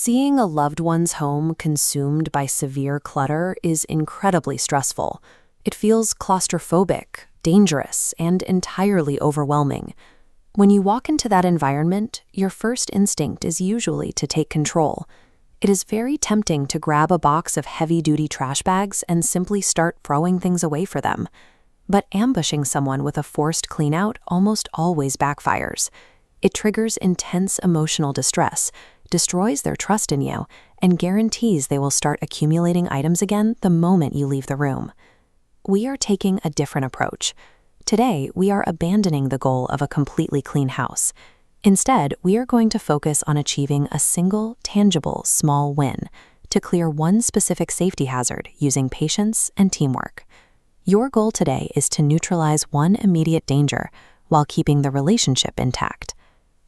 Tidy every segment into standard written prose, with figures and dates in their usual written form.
Seeing a loved one's home consumed by severe clutter is incredibly stressful. It feels claustrophobic, dangerous, and entirely overwhelming. When you walk into that environment, your first instinct is usually to take control. It is very tempting to grab a box of heavy-duty trash bags and simply start throwing things away for them. But ambushing someone with a forced cleanout almost always backfires. It triggers intense emotional distress, destroys their trust in you, and guarantees they will start accumulating items again the moment you leave the room. We are taking a different approach. Today, we are abandoning the goal of a completely clean house. Instead, we are going to focus on achieving a single, tangible, small win to clear one specific safety hazard using patience and teamwork. Your goal today is to neutralize one immediate danger while keeping the relationship intact.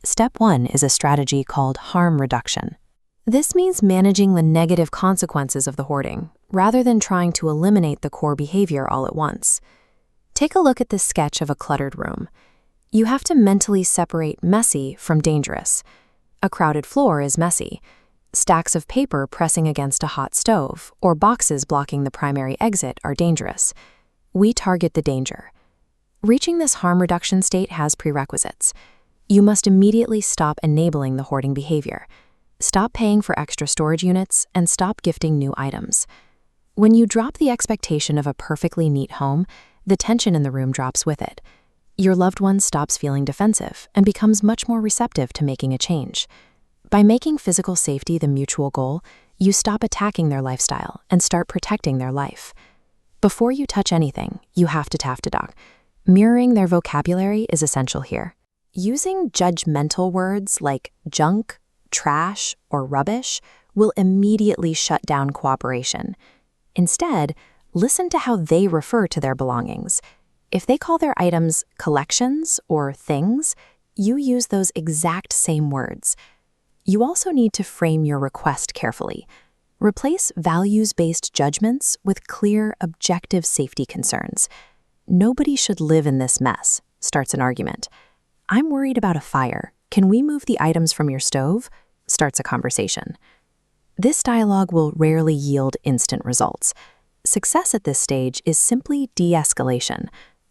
Step 1 is a strategy called harm reduction. This means managing the negative consequences of the hoarding, rather than trying to eliminate the core behavior all at once. Take a look at this sketch of a cluttered room. You have to mentally separate messy from dangerous. A crowded floor is messy. Stacks of paper pressing against a hot stove or boxes blocking the primary exit are dangerous. We target the danger. Reaching this harm reduction state has prerequisites. You must immediately stop enabling the hoarding behavior. Stop paying for extra storage units and stop gifting new items. When you drop the expectation of a perfectly neat home, the tension in the room drops with it. Your loved one stops feeling defensive and becomes much more receptive to making a change. By making physical safety the mutual goal, you stop attacking their lifestyle and start protecting their life. Before you touch anything, you have to talk. Mirroring their vocabulary is essential here. Using judgmental words like junk, trash, or rubbish will immediately shut down cooperation. Instead, listen to how they refer to their belongings. If they call their items collections or things, you use those exact same words. You also need to frame your request carefully. Replace values-based judgments with clear, objective safety concerns. "Nobody should live in this mess," starts an argument. "I'm worried about a fire. Can we move the items from your stove?" starts a conversation. This dialogue will rarely yield instant results. Success at this stage is simply de-escalation,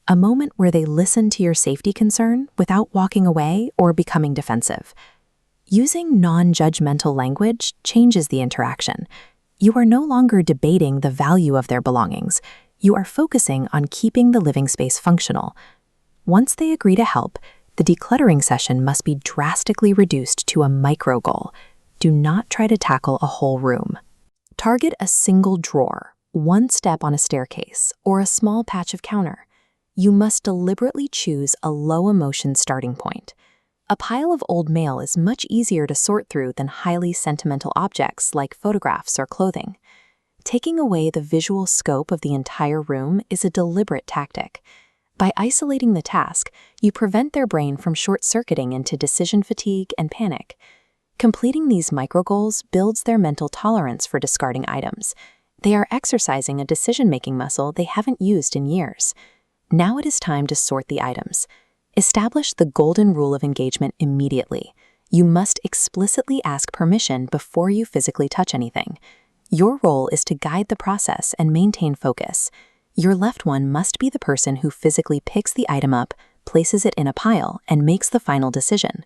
a moment where they listen to your safety concern without walking away or becoming defensive. Using non-judgmental language changes the interaction. You are no longer debating the value of their belongings. You are focusing on keeping the living space functional. Once they agree to help, the decluttering session must be drastically reduced to a micro goal. Do not try to tackle a whole room. Target a single drawer, one step on a staircase, or a small patch of counter. You must deliberately choose a low-emotion starting point. A pile of old mail is much easier to sort through than highly sentimental objects like photographs or clothing. Taking away the visual scope of the entire room is a deliberate tactic. By isolating the task, you prevent their brain from short-circuiting into decision fatigue and panic. Completing these micro-goals builds their mental tolerance for discarding items. They are exercising a decision-making muscle they haven't used in years. Now it is time to sort the items. Establish the golden rule of engagement immediately. You must explicitly ask permission before you physically touch anything. Your role is to guide the process and maintain focus. Your left one must be the person who physically picks the item up, places it in a pile, and makes the final decision.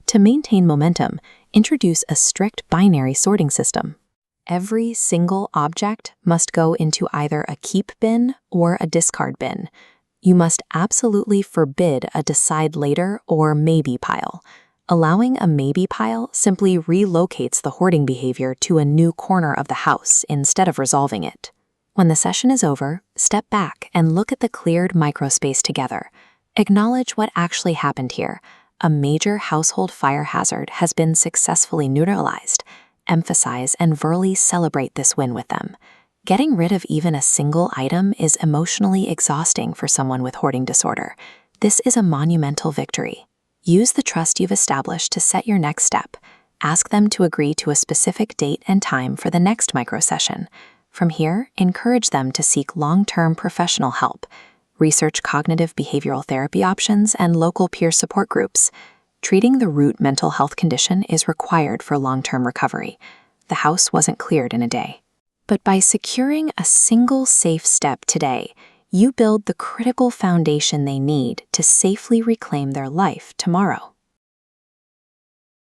To maintain momentum, introduce a strict binary sorting system. Every single object must go into either a keep bin or a discard bin. You must absolutely forbid a decide later or maybe pile. Allowing a maybe pile simply relocates the hoarding behavior to a new corner of the house instead of resolving it. When the session is over, step back and look at the cleared microspace together. Acknowledge what actually happened here. A major household fire hazard has been successfully neutralized. Emphasize and verbally celebrate this win with them. Getting rid of even a single item is emotionally exhausting for someone with hoarding disorder. This is a monumental victory. Use the trust you've established to set your next step. Ask them to agree to a specific date and time for the next micro session. From here, encourage them to seek long-term professional help. Research cognitive behavioral therapy options and local peer support groups. Treating the root mental health condition is required for long-term recovery. The house wasn't cleared in a day. But by securing a single safe step today, you build the critical foundation they need to safely reclaim their life tomorrow.